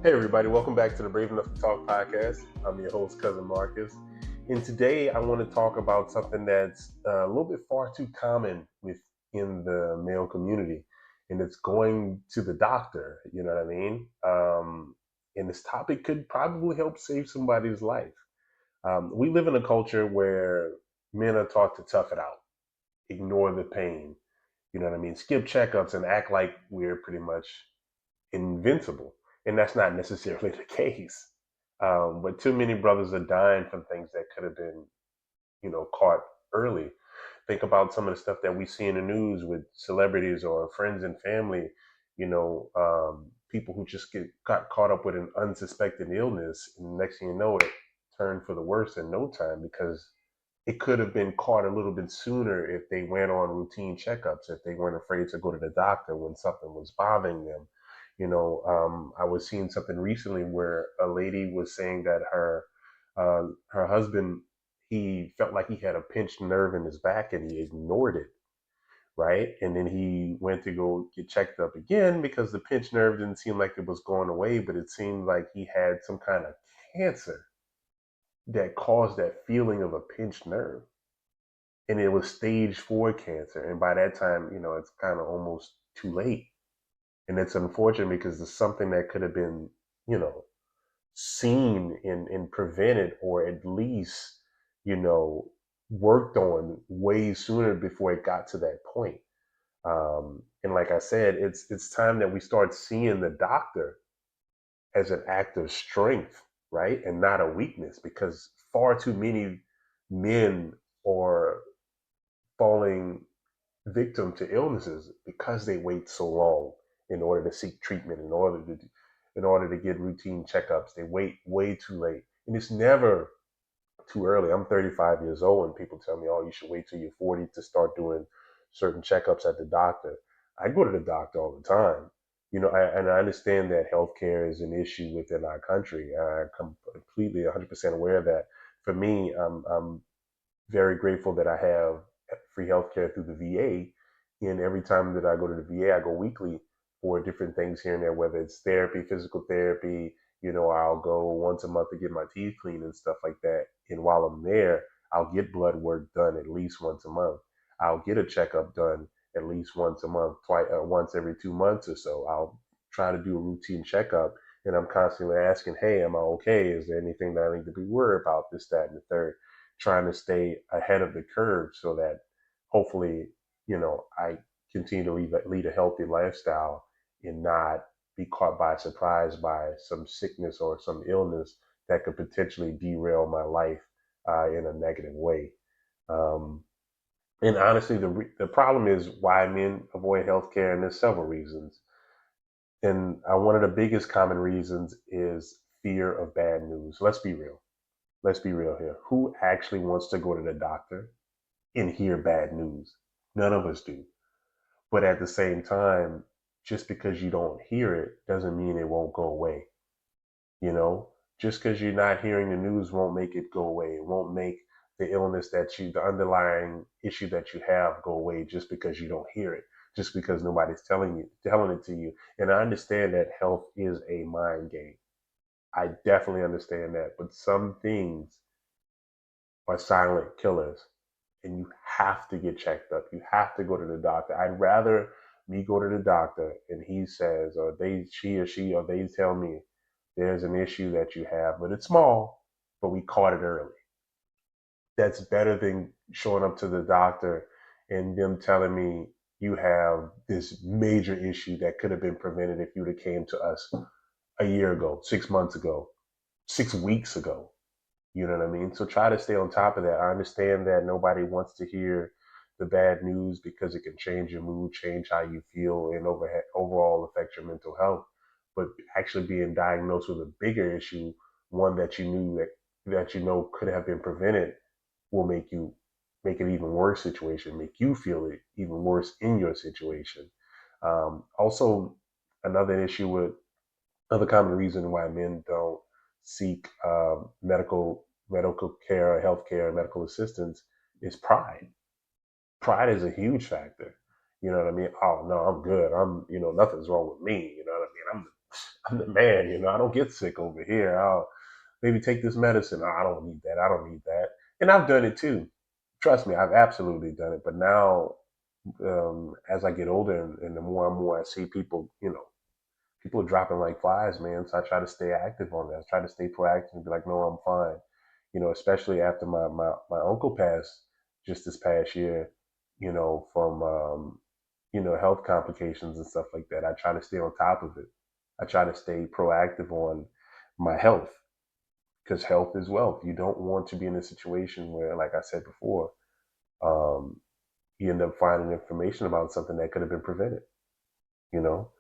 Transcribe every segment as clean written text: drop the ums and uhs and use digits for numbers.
Hey, everybody, welcome back to the Brave Enough to Talk podcast. I'm your host, Cousin Marcus. And today I want to talk about something that's a little bit far too common within the male community, and it's going to the doctor. You know what I mean? And this topic could probably help save somebody's life. We live in a culture where men are taught to tough it out, ignore the pain, you know what I mean? Skip checkups and act like we're pretty much invincible. And that's not necessarily the case. But too many brothers are dying from things that could have been, caught early. Think about some of the stuff that we see in the news with celebrities or friends and family, people who just got caught up with an unsuspected illness. And the next thing you know, it turned for the worse in no time because it could have been caught a little bit sooner if they went on routine checkups, if they weren't afraid to go to the doctor when something was bothering them. I was seeing something recently where a lady was saying that her husband, he felt like he had a pinched nerve in his back and he ignored it, right? And then he went to go get checked up again because the pinched nerve didn't seem like it was going away, but it seemed like he had some kind of cancer that caused that feeling of a pinched nerve, and it was stage 4 cancer. And by that time, it's kind of almost too late. And it's unfortunate because it's something that could have been, you know, seen and prevented, or at least, you know, worked on way sooner before it got to that point. And like I said, it's time that we start seeing the doctor as an act of strength, right? And not a weakness, because far too many men are falling victim to illnesses because they wait so long in order to seek treatment, in order to get routine checkups. They wait way too late, and it's never too early. I'm 35 years old, and people tell me, "Oh, you should wait till you're 40 to start doing certain checkups at the doctor." I go to the doctor all the time. And I understand that healthcare is an issue within our country. I'm completely 100% aware of that. For me, I'm very grateful that I have free healthcare through the VA. And every time that I go to the VA, I go weekly for different things here and there, whether it's therapy, physical therapy. I'll go once a month to get my teeth cleaned and stuff like that. And while I'm there, I'll get blood work done at least once a month. I'll get a checkup done at least once a month, once every 2 months or so. I'll try to do a routine checkup, and I'm constantly asking, "Hey, am I okay? Is there anything that I need to be worried about? This, that, and the third." Trying to stay ahead of the curve so that hopefully, I continue to lead a healthy lifestyle and not be caught by surprise by some sickness or some illness that could potentially derail my life in a negative way. Um, and honestly, the problem is why men avoid healthcare, and there's several reasons. And one of the biggest common reasons is fear of bad news. Let's be real here. Who actually wants to go to the doctor and hear bad news? None of us do. But at the same time, just because you don't hear it doesn't mean it won't go away. You know, just because you're not hearing the news won't make it go away. It won't make the underlying issue that you have go away just because you don't hear it, just because nobody's telling it to you. And I understand that health is a mind game. I definitely understand that. But some things are silent killers, and you have to get checked up. You have to go to the doctor. I'd rather me go to the doctor and he says, or she, or they tell me there's an issue that you have, but it's small, but we caught it early. That's better than showing up to the doctor and them telling me you have this major issue that could have been prevented if you would have came to us a year ago, 6 months ago, 6 weeks ago. You know what I mean? So try to stay on top of that. I understand that nobody wants to hear the bad news because it can change your mood, change how you feel, and overall affect your mental health. But actually being diagnosed with a bigger issue, one that you knew that you know could have been prevented, will make it even worse situation, make you feel it even worse in your situation. Also, another issue with another common reason why men don't seek medical care, health care, medical assistance is pride. Pride is a huge factor. You know what I mean? Oh no, I'm good. Nothing's wrong with me. You know what I mean? I'm the man, I don't get sick over here. I'll maybe take this medicine. Oh, I don't need that. I don't need that. And I've done it too. Trust me, I've absolutely done it. But now, as I get older and the more and more I see people, people are dropping like flies, man. So I try to stay active on that. I try to stay proactive and be like, no, I'm fine. Especially after my uncle passed just this past year, from, health complications and stuff like that. I try to stay on top of it. I try to stay proactive on my health because health is wealth. You don't want to be in a situation where, like I said before, um, you end up finding information about something that could have been prevented, you know?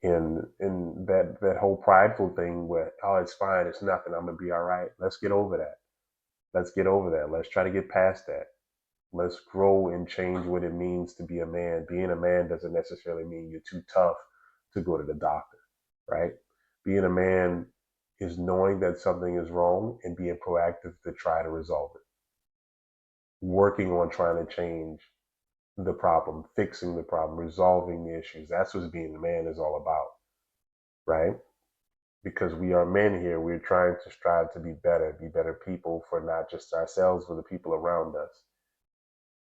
And that whole prideful thing where, oh, it's fine, it's nothing, I'm gonna be all right. Let's get over that. Let's get over that. Let's try to get past that. Let's grow and change what it means to be a man. Being a man doesn't necessarily mean you're too tough to go to the doctor, right? Being a man is knowing that something is wrong and being proactive to try to resolve it. Working on trying to change the problem, fixing the problem, resolving the issues. That's what being a man is all about, right? Because we are men here, we're trying to strive to be better people for not just ourselves, but the people around us,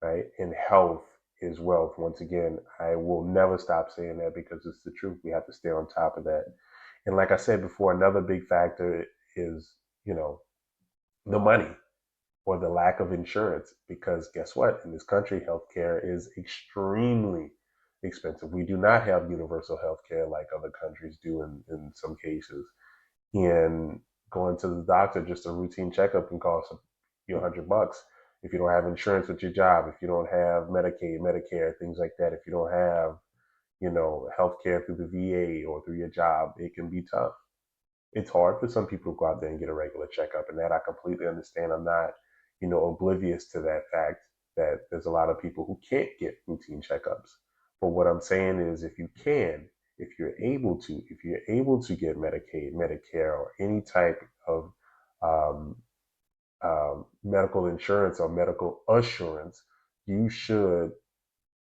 right? And health is wealth. Once again, I will never stop saying that because it's the truth. We have to stay on top of that. And like I said before, another big factor is, you know, the money or the lack of insurance. Because guess what? In this country, healthcare is extremely expensive. We do not have universal healthcare like other countries do in some cases. And going to the doctor, just a routine checkup can cost you $100 if you don't have insurance with your job, if you don't have Medicaid, Medicare, things like that. If you don't have, healthcare through the VA or through your job, it can be tough. It's hard for some people to go out there and get a regular checkup, and that I completely understand. I'm not, oblivious to that fact that there's a lot of people who can't get routine checkups. But what I'm saying is, if you can, if you're able to get Medicaid, Medicare, or any type of um, medical insurance or medical assurance, you should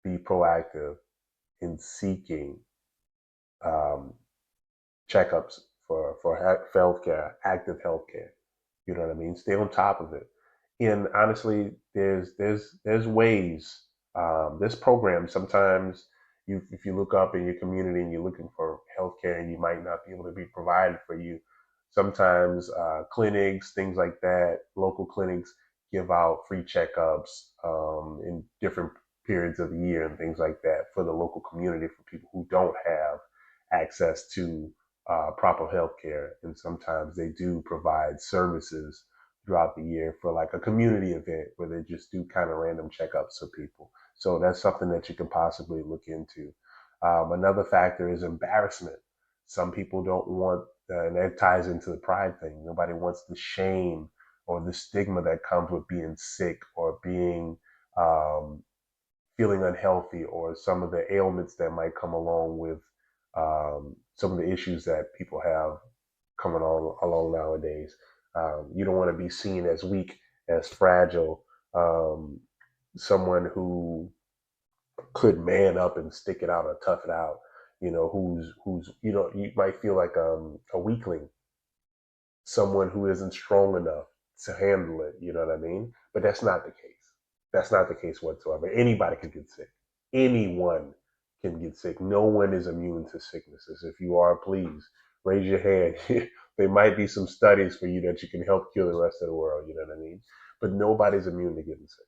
be proactive in seeking um, checkups for healthcare, active healthcare. You know what I mean? Stay on top of it. And honestly, there's ways. There's programs. Sometimes if you look up in your community and you're looking for healthcare and you might not be able to be provided for you, sometimes clinics, things like that, local clinics give out free checkups in different periods of the year and things like that for the local community for people who don't have access to proper health care. And sometimes they do provide services throughout the year for like a community event where they just do kind of random checkups for people. So that's something that you can possibly look into. Another factor is embarrassment. Some people don't want, and that ties into the pride thing. Nobody wants the shame or the stigma that comes with being sick or being um, feeling unhealthy or some of the ailments that might come along with some of the issues that people have coming on along nowadays. You don't want to be seen as weak, as fragile, um, someone who could man up and stick it out or tough it out. Who's you might feel like a weakling, someone who isn't strong enough to handle it. You know what I mean? But that's not the case. That's not the case whatsoever. Anybody can get sick. Anyone can get sick. No one is immune to sicknesses. If you are, please raise your hand. There might be some studies for you that you can help cure the rest of the world. You know what I mean? But nobody's immune to getting sick,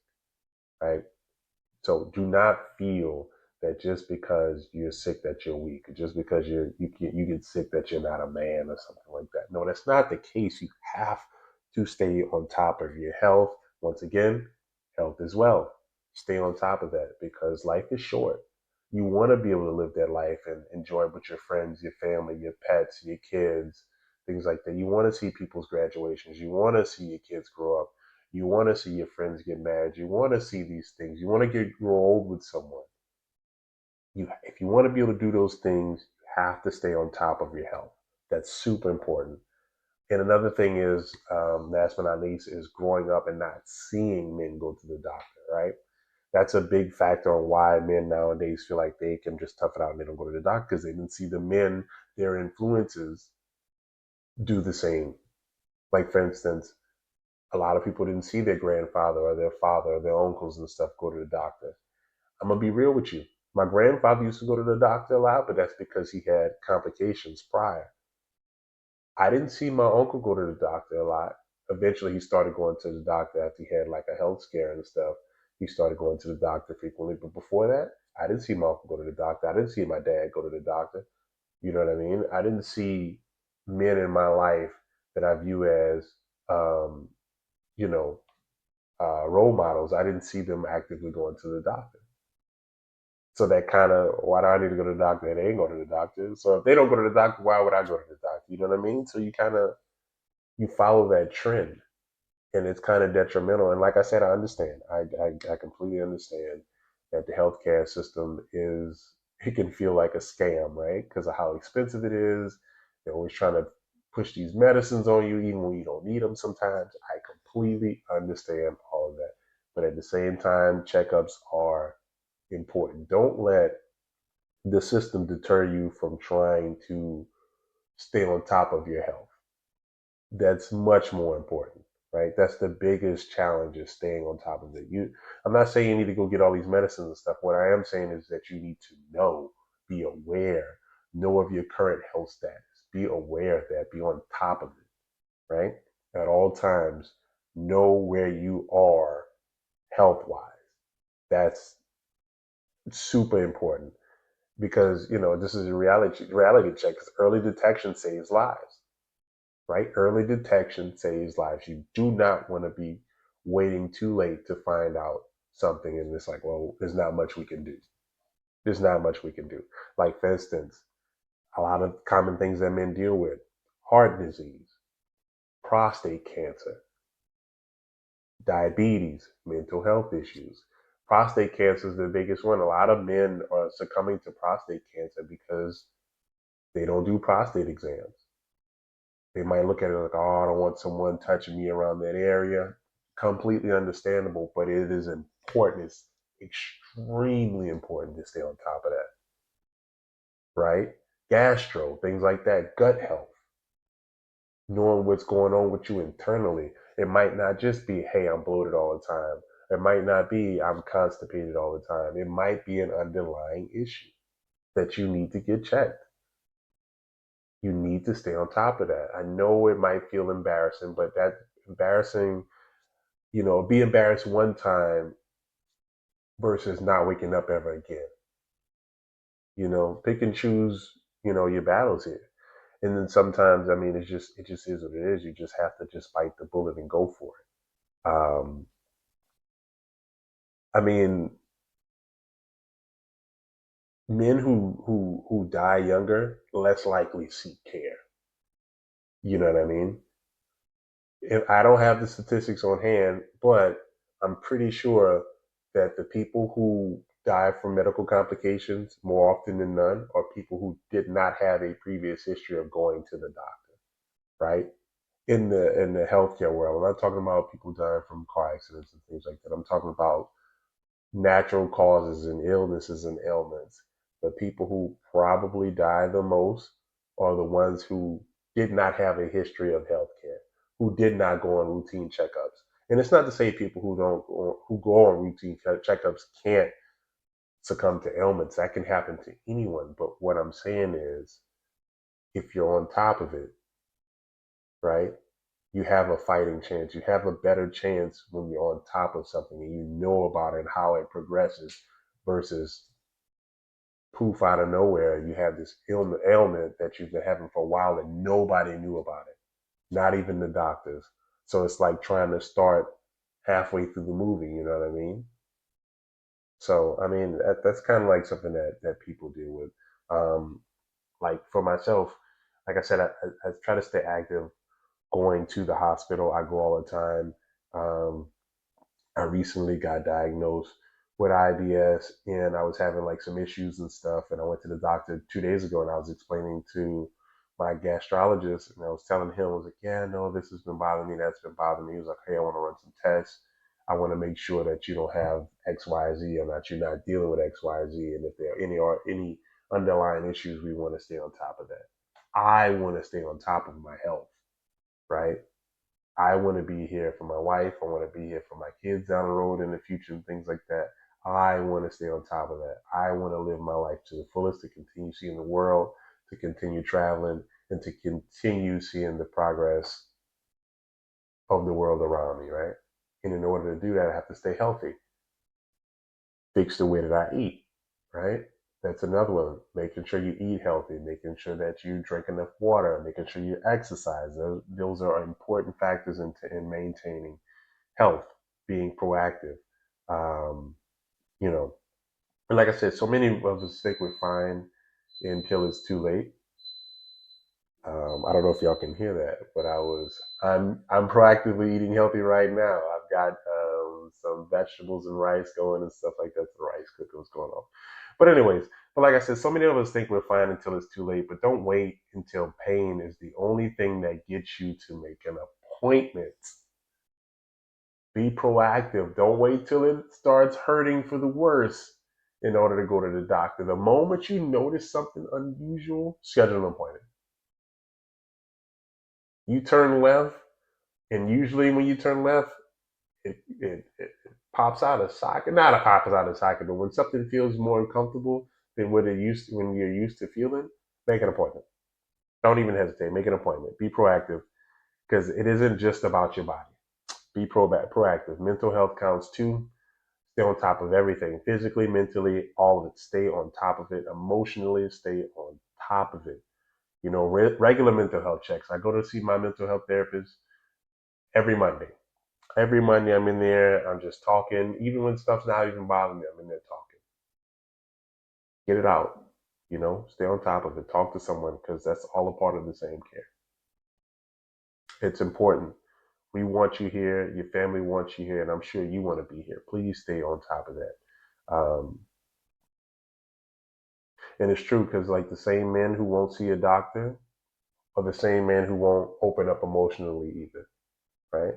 right? So do not feel that just because you're sick that you're weak, just because you get sick that you're not a man or something like that. No, that's not the case. You have to stay on top of your health. Once again, health is wealth. Stay on top of that because life is short. You want to be able to live that life and enjoy it with your friends, your family, your pets, your kids, things like that. You want to see people's graduations. You want to see your kids grow up. You want to see your friends get married. You want to see these things. You want to grow old with someone. If you want to be able to do those things, you have to stay on top of your health. That's super important. And another thing is, last but not least, is growing up and not seeing men go to the doctor, right? That's a big factor on why men nowadays feel like they can just tough it out and they don't go to the doctor because they didn't see the men their influences do the same. Like, for instance, a lot of people didn't see their grandfather or their father or their uncles and stuff go to the doctor. I'm gonna be real with you. My grandfather used to go to the doctor a lot, but that's because he had complications prior. I didn't see my uncle go to the doctor a lot. Eventually, he started going to the doctor after he had like a health scare and stuff. He started going to the doctor frequently. But before that, I didn't see my uncle go to the doctor. I didn't see my dad go to the doctor. You know what I mean? I didn't see men in my life that I view as, um, you know, role models. I didn't see them actively going to the doctor. So that kind of, why do I need to go to the doctor? They ain't go to the doctor. So if they don't go to the doctor, why would I go to the doctor? You know what I mean? So you kind of, you follow that trend, and it's kind of detrimental. And like I said, I understand. I completely understand that the healthcare system is, it can feel like a scam, right? Because of how expensive it is. They're always trying to push these medicines on you, even when you don't need them sometimes. I completely understand all of that. But at the same time, checkups are important. Don't let the system deter you from trying to stay on top of your health. That's much more important, right? That's the biggest challenge, is staying on top of it. I'm not saying you need to go get all these medicines and stuff. What I am saying is that you need to know, be aware, know of your current health status, be aware of that, be on top of it, right? At all times, know where you are health wise. That's super important, because this is a reality check. 'Cause early detection saves lives, right? Early detection saves lives. You do not want to be waiting too late to find out something, and it's like, well, there's not much we can do. There's not much we can do. Like, for instance, a lot of common things that men deal with: heart disease, prostate cancer, diabetes, mental health issues. Prostate cancer is the biggest one. A lot of men are succumbing to prostate cancer because they don't do prostate exams. They might look at it like, oh, I don't want someone touching me around that area. Completely understandable, but it is important. It's extremely important to stay on top of that, right? Gastro, things like that, gut health, knowing what's going on with you internally. It might not just be, hey, I'm bloated all the time. It might not be, I'm constipated all the time. It might be an underlying issue that you need to get checked. You need to stay on top of that. I know it might feel embarrassing, but that embarrassing, be embarrassed one time versus not waking up ever again. Pick and choose, your battles here. And then sometimes, I mean, it just is what it is. You just have to just bite the bullet and go for it. I mean, men who die younger, less likely seek care. You know what I mean? If I don't have the statistics on hand, but I'm pretty sure that the people who die from medical complications more often than none are people who did not have a previous history of going to the doctor, right? In the healthcare world, I'm not talking about people dying from car accidents and things like that. I'm talking about natural causes and illnesses and ailments. The people who probably die the most are the ones who did not have a history of healthcare, who did not go on routine checkups. And it's not to say people who go on routine checkups can't succumb to ailments. That can happen to anyone. But what I'm saying is, if you're on top of it, right, you have a fighting chance. You have a better chance when you're on top of something and you know about it and how it progresses, versus poof, out of nowhere, you have this ailment that you've been having for a while and nobody knew about it, not even the doctors. So it's like trying to start halfway through the movie, you know what I mean? So, I mean, that's kind of like something that people deal with. Um, like for myself, like I said, I try to stay active, going to the hospital. I go all the time. Um, I recently got diagnosed with IBS, and I was having like some issues and stuff. And I went to the doctor 2 days ago, and I was explaining to my gastrologist, and I was telling him, I was like, yeah, no, this has been bothering me. That's been bothering me. He was like, hey, I want to run some tests. I want to make sure that you don't have X, Y, Z, and that you're not dealing with X, Y, Z. And if there are any underlying issues, we want to stay on top of that. I want to stay on top of my health, right? I want to be here for my wife. I want to be here for my kids down the road in the future and things like that. I want to stay on top of that. I want to live my life to the fullest, to continue seeing the world, to continue traveling, and to continue seeing the progress of the world around me, right? And in order to do that, I have to stay healthy. Fix the way that I eat, right? That's another one. Making sure you eat healthy, making sure that you drink enough water, making sure you exercise. Those are important factors in maintaining health, being proactive. Um, you know, and like I said, so many of us think we're fine until it's too late. I don't know if y'all can hear that, but I'm proactively eating healthy right now. I've got some vegetables and rice going and stuff like that. The rice cooker was going on. But anyways, but like I said, so many of us think we're fine until it's too late. But don't wait until pain is the only thing that gets you to make an appointment. Be proactive. Don't wait till it starts hurting for the worse in order to go to the doctor. The moment you notice something unusual, schedule an appointment. You turn left, and usually when you turn left, it pops out of socket. Not a pops out of socket, but when something feels more uncomfortable than when you're used to feeling, make an appointment. Don't even hesitate. Make an appointment. Be proactive because it isn't just about your body. Be proactive. Mental health counts too. Stay on top of everything, physically, mentally, all of it. Stay on top of it. Emotionally, stay on top of it. You know, regular mental health checks. I go to see my mental health therapist every Monday. Every Monday, I'm in there. I'm just talking. Even when stuff's not even bothering me, I'm in there talking. Get it out. You know, stay on top of it. Talk to someone because that's all a part of the same care. It's important. We want you here. Your family wants you here, and I'm sure you want to be here. Please stay on top of that. And it's true because, like, the same men who won't see a doctor are the same men who won't open up emotionally either, right?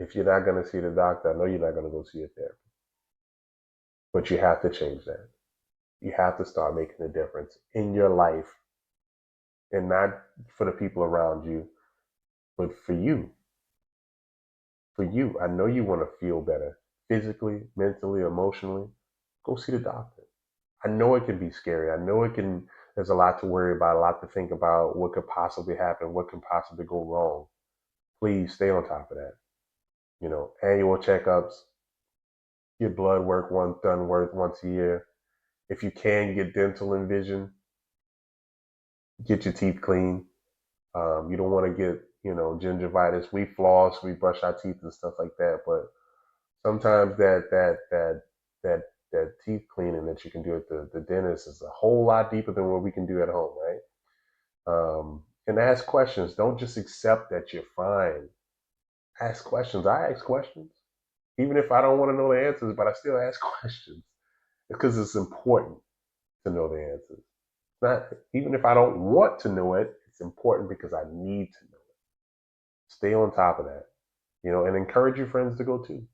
If you're not going to see the doctor, I know you're not going to go see a therapist. But you have to change that. You have to start making a difference in your life and not for the people around you, but for you. For you. I know you want to feel better physically, mentally, emotionally. Go see the doctor. I know it can be scary. I know there's a lot to worry about, a lot to think about, what could possibly happen, what can possibly go wrong. Please stay on top of that. You know, annual checkups, get blood work done once a year. If you can get dental and vision, get your teeth clean. You don't want to get, gingivitis. We floss, we brush our teeth and stuff like that, but sometimes that teeth cleaning that you can do at the dentist is a whole lot deeper than what we can do at home, right? And ask questions. Don't just accept that you're fine. Ask questions. I ask questions, even if I don't want to know the answers, but I still ask questions because it's important to know the answers. Not even if I don't want to know it, it's important because I need to know it. Stay on top of that, and encourage your friends to go too.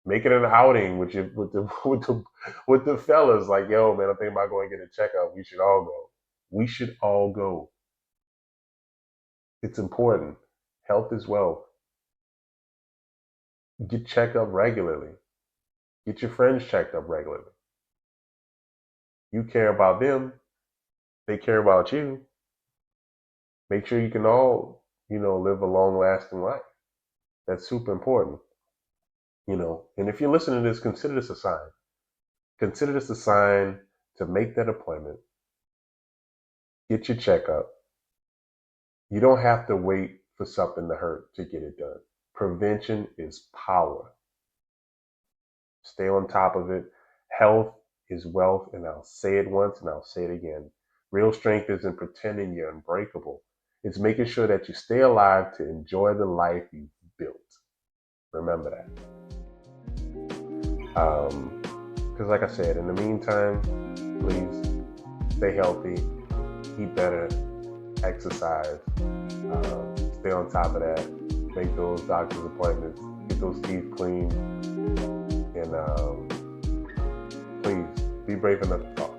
Make it an outing with your with the fellas. Like, yo, man, I'm thinking about going to get a checkup. We should all go. We should all go. It's important. Health is wealth. Get checked up regularly. Get your friends checked up regularly. You care about them. They care about you. Make sure you can all, live a long lasting life. That's super important. And if you're listening to this, consider this a sign. Consider this a sign to make that appointment. Get your checkup. You don't have to wait for something to hurt to get it done. Prevention is power. Stay on top of it. Health is wealth, and I'll say it once and I'll say it again. Real strength isn't pretending you're unbreakable. It's making sure that you stay alive to enjoy the life you've built. Remember that. Because like I said, in the meantime, please stay healthy, eat better, exercise, stay on top of that, make those doctor's appointments, get those teeth clean, and please be brave enough to talk.